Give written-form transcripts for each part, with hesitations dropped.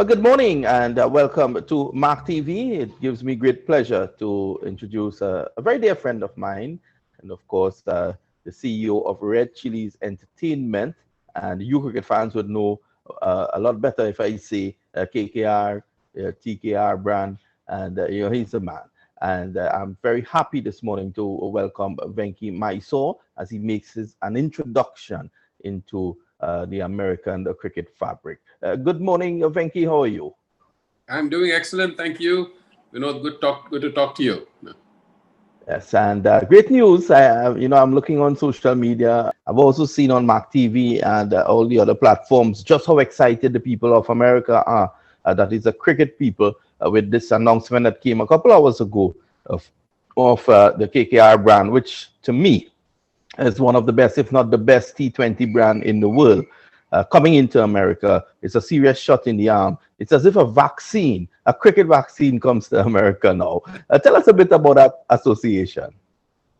Well, good morning and welcome to MAQ TV. It gives me great pleasure to introduce a very dear friend of mine, and of course, the CEO of Red Chilies Entertainment. And you cricket fans would know a lot better if I say KKR, TKR brand, and he's the man. And I'm very happy this morning to welcome Venky Mysore as he makes an introduction into the American cricket fabric. Good morning, Venky. How are you? I'm doing excellent, thank you. Good to talk to you. Yes, and great news. I'm looking on social media. I've also seen on MAC TV and all the other platforms just how excited the people of America are. That is the cricket people with this announcement that came a couple hours ago of the KKR brand, which to me is one of the best, if not the best, T20 brand in the world. Coming into America, it's a serious shot in the arm. It's as if a cricket vaccine comes to America now. Tell us a bit about that association.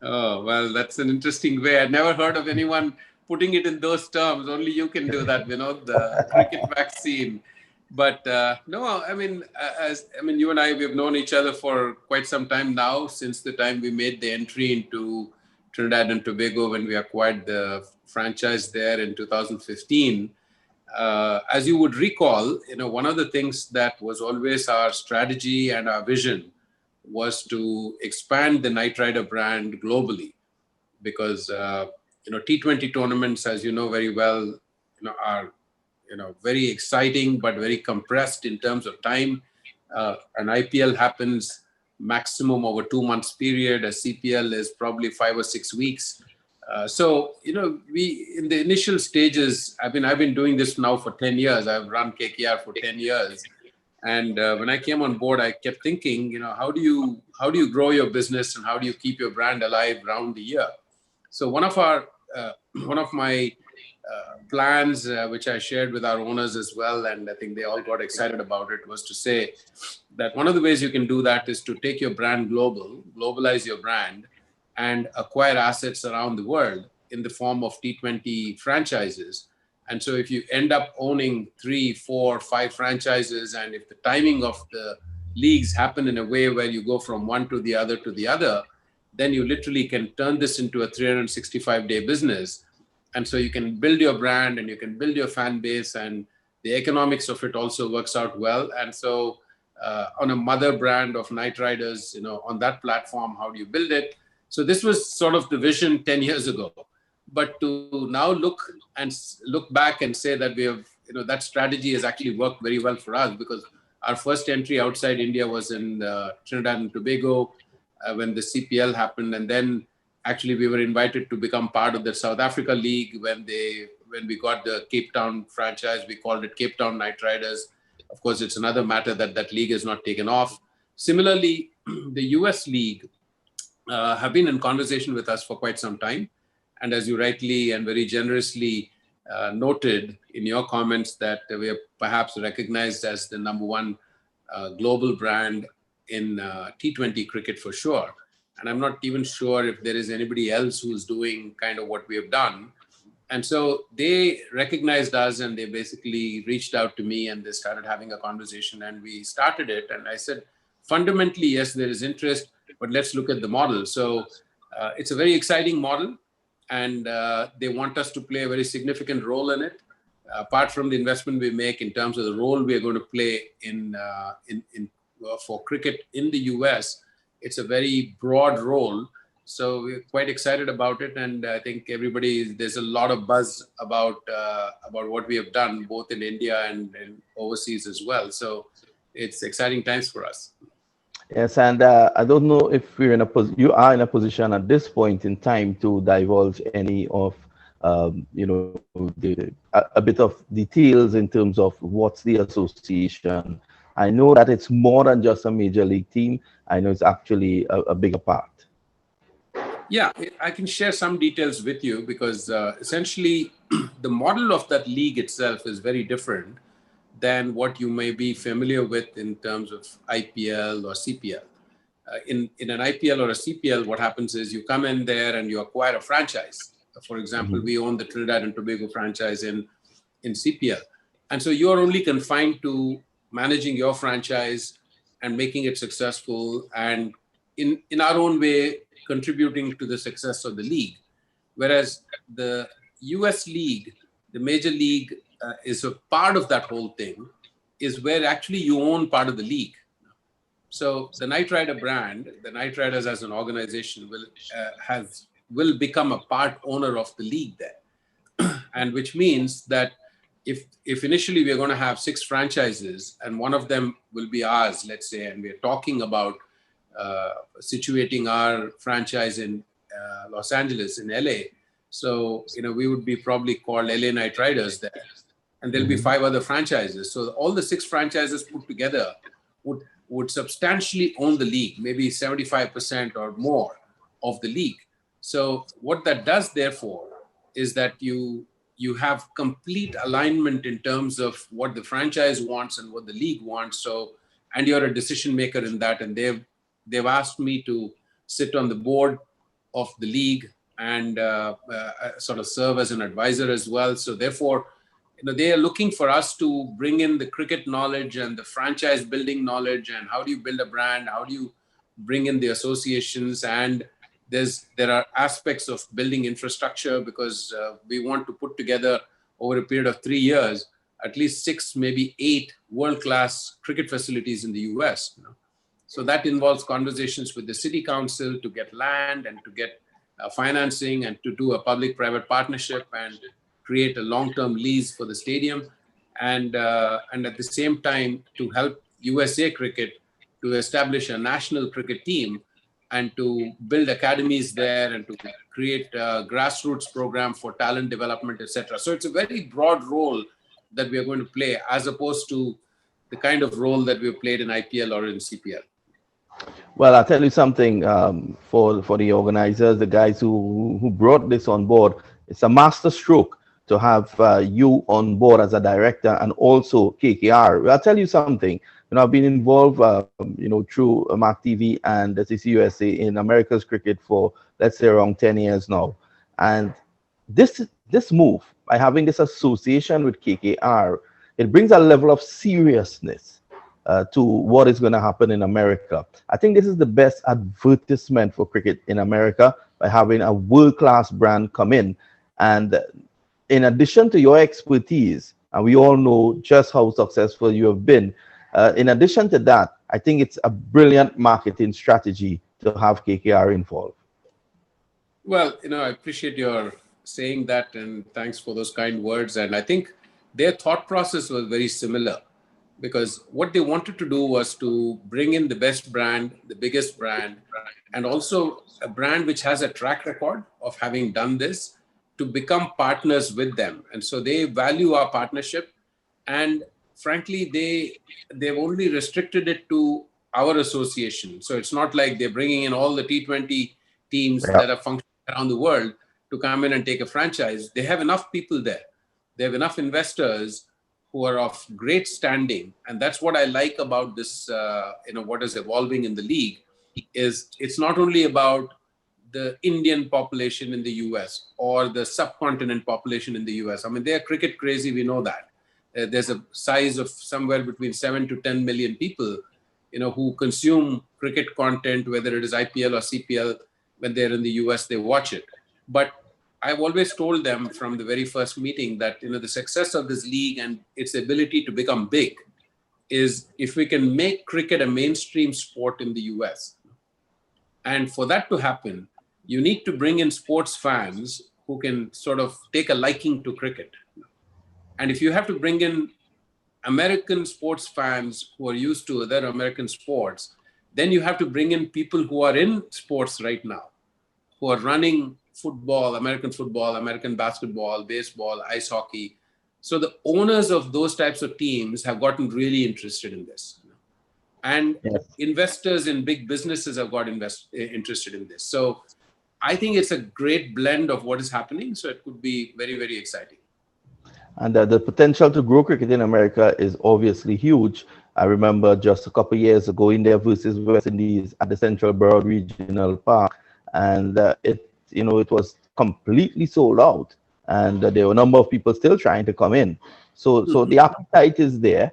Oh, well, that's an interesting way. I never heard of anyone putting it in those terms. Only you can do that, the cricket vaccine. But no, you and I, we've known each other for quite some time now, since the time we made the entry into Trinidad and Tobago when we acquired the franchise there in 2015. As you would recall, one of the things that was always our strategy and our vision was to expand the Knight Rider brand globally, because T20 tournaments, as you know very well, are very exciting but very compressed in terms of time. An IPL happens maximum over 2 months period. A CPL is probably 5 or 6 weeks. We in the initial stages, I've been doing this now for 10 years. I've run KKR for 10 years. And when I came on board, I kept thinking, how do you grow your business and how do you keep your brand alive round the year? So one of my plans, which I shared with our owners as well, and I think they all got excited about it, was to say that one of the ways you can do that is to take your brand globalize your brand, and acquire assets around the world in the form of T20 franchises. And so if you end up owning 3, 4, 5 franchises, and if the timing of the leagues happen in a way where you go from one to the other, then you literally can turn this into a 365-day business. And so you can build your brand and you can build your fan base, and the economics of it also works out well. And so on a mother brand of Knight Riders, on that platform, how do you build it? So this was sort of the vision 10 years ago. But to now look back and say that we have, that strategy has actually worked very well for us, because our first entry outside India was in Trinidad and Tobago when the CPL happened. And then actually we were invited to become part of the South Africa League when we got the Cape Town franchise. We called it Cape Town Knight Riders. Of course, it's another matter that league has not taken off. Similarly, the US League have been in conversation with us for quite some time. And as you rightly and very generously noted in your comments, that we are perhaps recognized as the #1 global brand in T20 cricket for sure. And I'm not even sure if there is anybody else who's doing kind of what we have done. And so they recognized us and they basically reached out to me and they started having a conversation and we started it. And I said, fundamentally, yes, there is interest, but let's look at the model. So it's a very exciting model. And they want us to play a very significant role in it. Apart from the investment we make in terms of the role we are going to play for cricket in the US, it's a very broad role. So we're quite excited about it. And I think there's a lot of buzz about what we have done, both in India and overseas as well. So it's exciting times for us. Yes, and I don't know if you are in a position at this point in time to divulge any of, a bit of details in terms of what's the association. I know that it's more than just a major league team. I know it's actually a bigger part. Yeah, I can share some details with you because essentially the model of that league itself is very different than what you may be familiar with in terms of IPL or CPL. In an IPL or a CPL, what happens is you come in there and you acquire a franchise. For example, we own the Trinidad and Tobago franchise in CPL. And so you're only confined to managing your franchise and making it successful, and in our own way contributing to the success of the league. Whereas the US league, the major league, is a part of that whole thing, is where actually you own part of the league. So the Knight Rider brand, the Knight Riders as an organization will become a part owner of the league there. And which means that if initially we're going to have 6 franchises and one of them will be ours, let's say, and we're talking about situating our franchise in Los Angeles, in LA. So, we would be probably called LA Knight Riders there. And there'll be 5 other franchises. So all the 6 franchises put together would substantially own the league, maybe 75% or more of the league. So what that does, therefore, is that you have complete alignment in terms of what the franchise wants and what the league wants. So, and you're a decision maker in that. And they've asked me to sit on the board of the league and sort of serve as an advisor as well. So therefore, they are looking for us to bring in the cricket knowledge and the franchise building knowledge, and how do you build a brand, how do you bring in the associations, and there are aspects of building infrastructure, because we want to put together over a period of 3 years at least 6, maybe 8 world-class cricket facilities in the US. So that involves conversations with the city council to get land and to get financing and to do a public-private partnership and create a long-term lease for the stadium, and at the same time to help USA Cricket to establish a national cricket team and to build academies there and to create a grassroots program for talent development, etc. So it's a very broad role that we are going to play, as opposed to the kind of role that we've played in IPL or in CPL. Well, I'll tell you something, for the organizers, the guys who brought this on board, it's a master stroke to have you on board as a director, and also KKR. I'll tell you something. I've been involved, through MAQ TV and the CCUSA in America's cricket for, let's say, around 10 years now. And this move, by having this association with KKR, it brings a level of seriousness to what is going to happen in America. I think this is the best advertisement for cricket in America, by having a world-class brand come in. And in addition to your expertise, and we all know just how successful you have been, in addition to that, I think it's a brilliant marketing strategy to have KKR involved. Well, I appreciate your saying that, and thanks for those kind words. And I think their thought process was very similar, because what they wanted to do was to bring in the best brand, the biggest brand, and also a brand which has a track record of having done this, to become partners with them. And so they value our partnership, and frankly, they've only restricted it to our association. So it's not like they're bringing in all the T20 teams that are functioning around the world to come in and take a franchise. They have enough people there. They have enough investors who are of great standing. And that's what I like about this, what is evolving in the league, is it's not only about the Indian population in the US or the subcontinent population in the US. I mean, they are cricket crazy, we know that. There's a size of somewhere between 7 to 10 million people, who consume cricket content, whether it is IPL or CPL. When they're in the US, they watch it. But I've always told them from the very first meeting that, the success of this league and its ability to become big is if we can make cricket a mainstream sport in the US. And for that to happen, you need to bring in sports fans who can sort of take a liking to cricket. And if you have to bring in American sports fans who are used to other American sports, then you have to bring in people who are in sports right now, who are running football, American basketball, baseball, ice hockey. So the owners of those types of teams have gotten really interested in this. And investors in big businesses have got interested in this. So I think it's a great blend of what is happening. So it could be very, very exciting. And the potential to grow cricket in America is obviously huge. I remember just a couple of years ago, India versus West Indies at the Central Borough Regional Park, and it was completely sold out, and there were a number of people still trying to come in. So the appetite is there,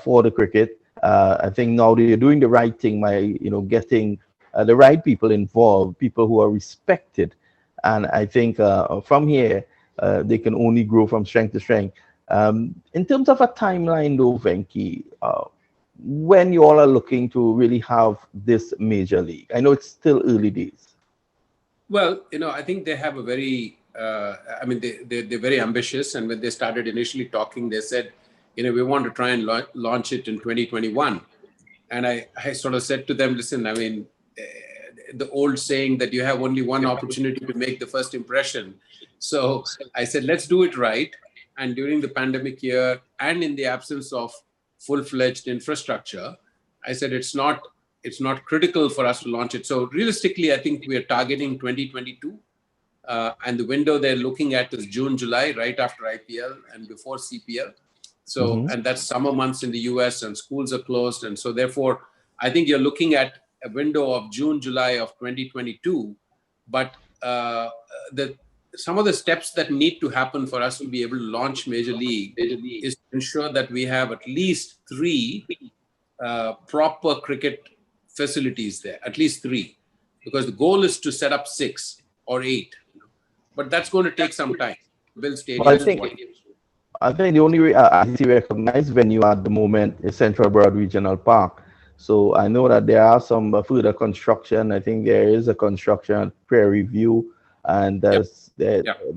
for the cricket. I think now they're doing the right thing by getting the right people involved, people who are respected, and I think from here they can only grow from strength to strength. In terms of a timeline, though, Venky, when you all are looking to really have this major league? I know it's still early days. Well, I think they have a very, I mean, they're very ambitious. And when they started initially talking, they said, we want to try and launch it in 2021. And I sort of said to them, listen, I mean, the old saying that you have only one opportunity to make the first impression. So I said, let's do it right. And during the pandemic year and in the absence of full-fledged infrastructure, I said, it's not critical for us to launch it. So realistically, I think we are targeting 2022. And the window they're looking at is June, July, right after IPL and before CPL. So, and that's summer months in the US and schools are closed. And so therefore, I think you're looking at a window of June, July of 2022. But some of the steps that need to happen for us to be able to launch Major League is to ensure that we have at least 3 proper cricket facilities there, at least 3, because the goal is to set up 6 or 8. But that's going to take some time. Build stadiums. Well, I think the only ICC recognized venue at the moment is Central Broad Regional Park. So I know that there are some further construction. I think there is a construction Prairie View, and there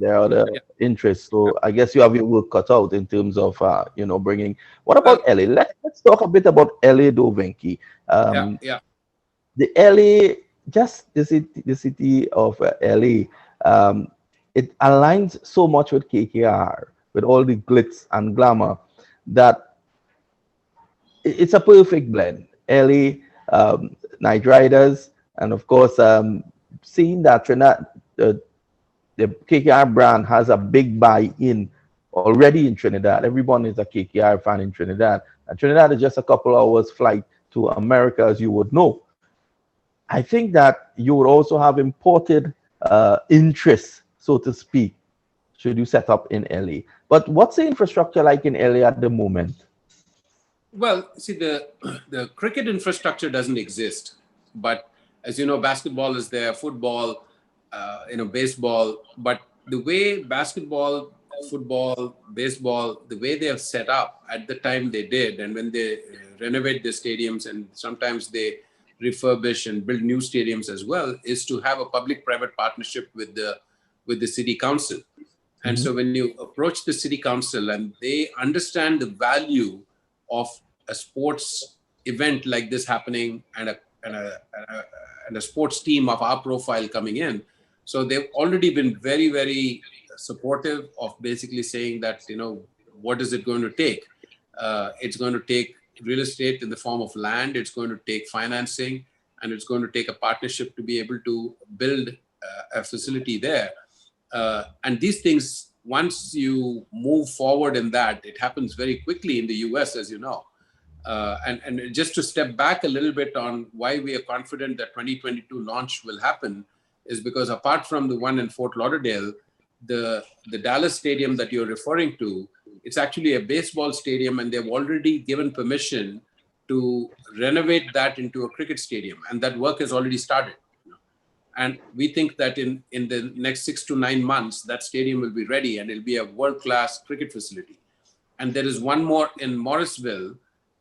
are other interests. So I guess you have your work cut out in terms of bringing. What about LA? Let's talk a bit about LA, though, Venky. The LA, just the city of LA. It aligns so much with KKR, with all the glitz and glamour, that it's a perfect blend. LA, Night Riders, and of course, seeing that Trinidad, the KKR brand has a big buy-in already in Trinidad. Everyone is a KKR fan in Trinidad. And Trinidad is just a couple hours flight to America, as you would know. I think that you would also have imported interests, so to speak, should you set up in LA. But what's the infrastructure like in LA at the moment? Well, see, the cricket infrastructure doesn't exist. But as you know, basketball is there, football, baseball. But the way basketball, football, baseball, the way they have set up at the time they did, and when they renovate the stadiums and sometimes they refurbish and build new stadiums as well, is to have a public-private partnership with the city council. And so when you approach the city council and they understand the value of a sports event like this happening and a sports team of our profile coming in, so they've already been very, very supportive of basically saying that, what is it going to take? It's going to take real estate in the form of land. It's going to take financing, and it's going to take a partnership to be able to build a facility there. And these things, once you move forward in that, it happens very quickly in the US, as you know. And just to step back a little bit on why we are confident that 2022 launch will happen is because apart from the one in Fort Lauderdale, the Dallas stadium that you're referring to, it's actually a baseball stadium, and they've already given permission to renovate that into a cricket stadium. And that work has already started. And we think that in the next 6 to 9 months, that stadium will be ready and it'll be a world-class cricket facility. And there is one more in Morrisville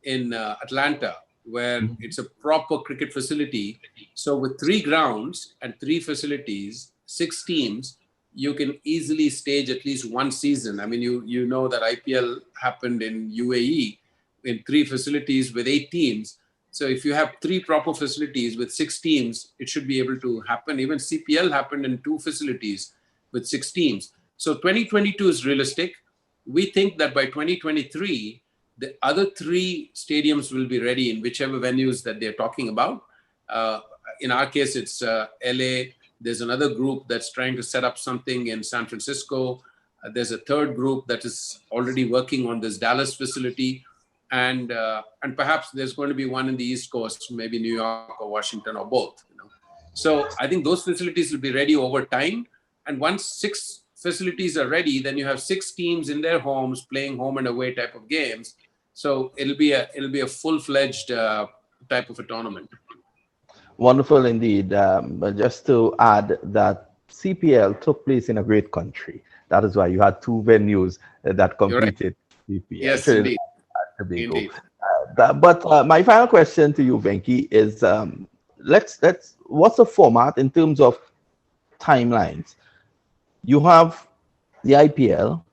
in Atlanta, where it's a proper cricket facility. So with 3 grounds and 3 facilities, 6 teams, you can easily stage at least 1 season. I mean, you know that IPL happened in UAE in 3 facilities with 8 teams. So if you have 3 proper facilities with 6 teams, it should be able to happen. Even CPL happened in 2 facilities with 6 teams. So 2022 is realistic. We think that by 2023, the other 3 stadiums will be ready in whichever venues that they're talking about. In our case, it's LA. There's another group that's trying to set up something in San Francisco. There's a third group that is already working on this Dallas facility. And perhaps there's going to be one in the East Coast, maybe New York or Washington or both. So I think those facilities will be ready over time. And once 6 facilities are ready, then you have 6 teams in their homes playing home and away type of games. So it'll be a full-fledged type of a tournament. Wonderful indeed. But just to add that CPL took place in a great country. That is why you had two venues that You're right. competed. CPL, Yes, Trinidad indeed. and Tobago. Indeed. But my final question to you, Venky, is let's what's the format in terms of timelines? You have the IPL,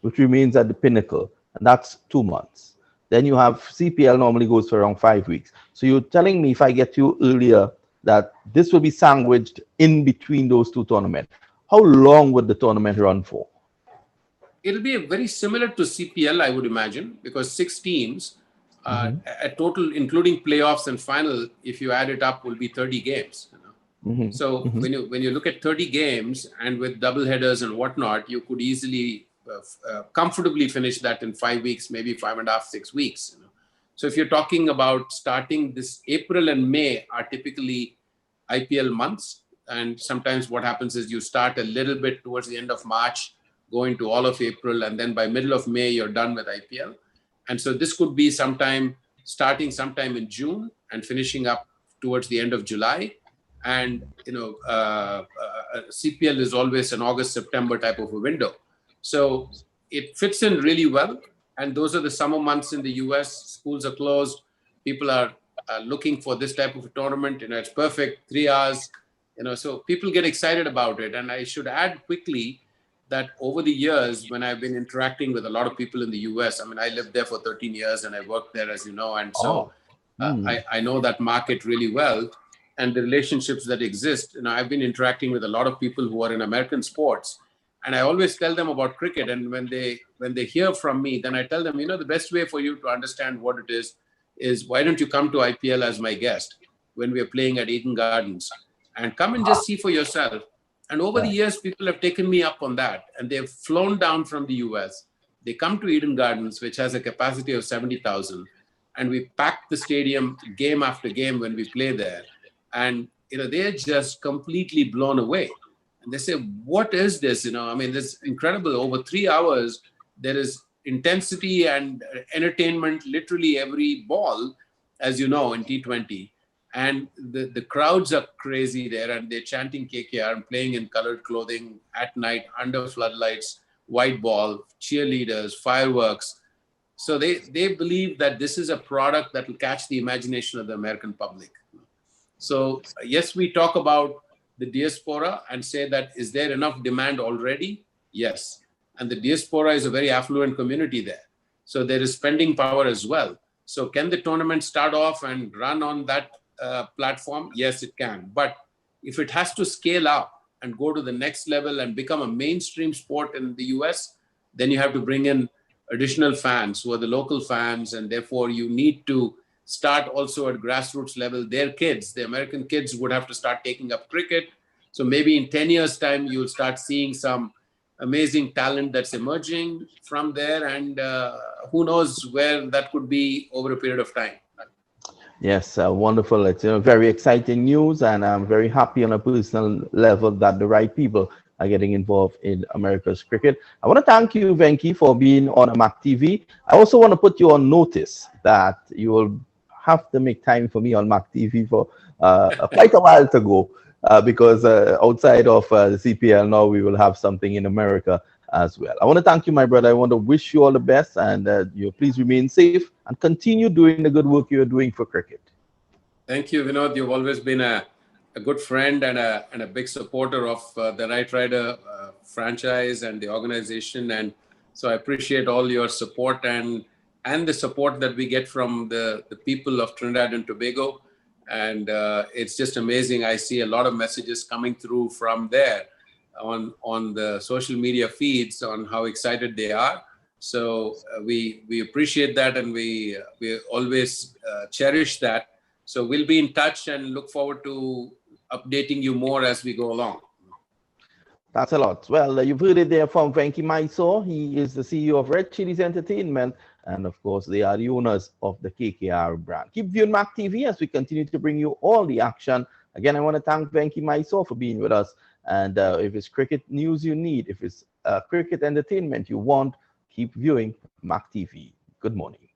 which remains at the pinnacle, and that's 2 months. Then you have CPL normally goes for around 5 weeks. So you're telling me, if I get you earlier, that this will be sandwiched in between those two tournaments. How long would the tournament run for? It'll be very similar to CPL, I would imagine, because 6 teams, a total, including playoffs and final, if you add it up, will be 30 games. So when you look at 30 games and with double headers and whatnot, you could easily comfortably finish that in 5 weeks, maybe 5.5, 6 weeks. So if you're talking about starting this, April and May are typically IPL months. And sometimes what happens is you start a little bit towards the end of March, go into all of April, and then by middle of May, you're done with IPL. And so this could be starting sometime in June and finishing up towards the end of July. And, CPL is always an August, September type of a window. So it fits in really well. And those are the summer months in the US. Schools are closed. People are looking for this type of a tournament. It's perfect, 3 hours. So people get excited about it. And I should add quickly that over the years, when I've been interacting with a lot of people in the US, I mean, I lived there for 13 years and I worked there, as you know. And so I know that market really well. And the relationships that exist. I've been interacting with a lot of people who are in American sports. And I always tell them about cricket. And when they hear from me, then I tell them, the best way for you to understand what it is why don't you come to IPL as my guest when we are playing at Eden Gardens, and come and just see for yourself. And over the years, people have taken me up on that, and they've flown down from the US. They come to Eden Gardens, which has a capacity of 70,000, and we pack the stadium game after game when we play there. And, they're just completely blown away. And they say, what is this? I mean, this is incredible. Over 3 hours, there is intensity and entertainment, literally every ball, as you know, in T20. And the crowds are crazy there, and they're chanting KKR and playing in colored clothing at night under floodlights, white ball, cheerleaders, fireworks. So they believe that this is a product that will catch the imagination of the American public. So yes, we talk about the diaspora and say that, is there enough demand already? Yes. And the diaspora is a very affluent community there. So there is spending power as well. So can the tournament start off and run on that platform? Yes, it can. But if it has to scale up and go to the next level and become a mainstream sport in the US, then you have to bring in additional fans who are the local fans. And therefore you need to start also at grassroots level. Their kids, the American kids, would have to start taking up cricket. So maybe in 10 years' time, you'll start seeing some amazing talent that's emerging from there. And who knows where that could be over a period of time. Yes, wonderful. It's very exciting news, and I'm very happy on a personal level that the right people are getting involved in America's cricket. I want to thank you, Venky, for being on MAQ TV. I also want to put you on notice that you will have to make time for me on MAQ TV for quite a while to go, because outside of the CPL now, we will have something in America as well. I want to thank you, my brother. I want to wish you all the best, and you please remain safe and continue doing the good work you're doing for cricket. Thank you, Vinod. You've always been a good friend and a big supporter of the Right Rider franchise and the organization. And so I appreciate all your support and the support that we get from the people of Trinidad and Tobago. And it's just amazing. I see a lot of messages coming through from there on the social media feeds on how excited they are. So we appreciate that, and we always cherish that. So we'll be in touch and look forward to updating you more as we go along. That's a lot. Well, you've heard it there from Venky Mysore. He is the CEO of Red Chilies Entertainment, and of course, they are the owners of the KKR brand. Keep viewing MAQ TV as we continue to bring you all the action. Again, I want to thank Venky Mysore for being with us. And if it's cricket news you need, if it's cricket entertainment you want, keep viewing MAQ TV. Good morning.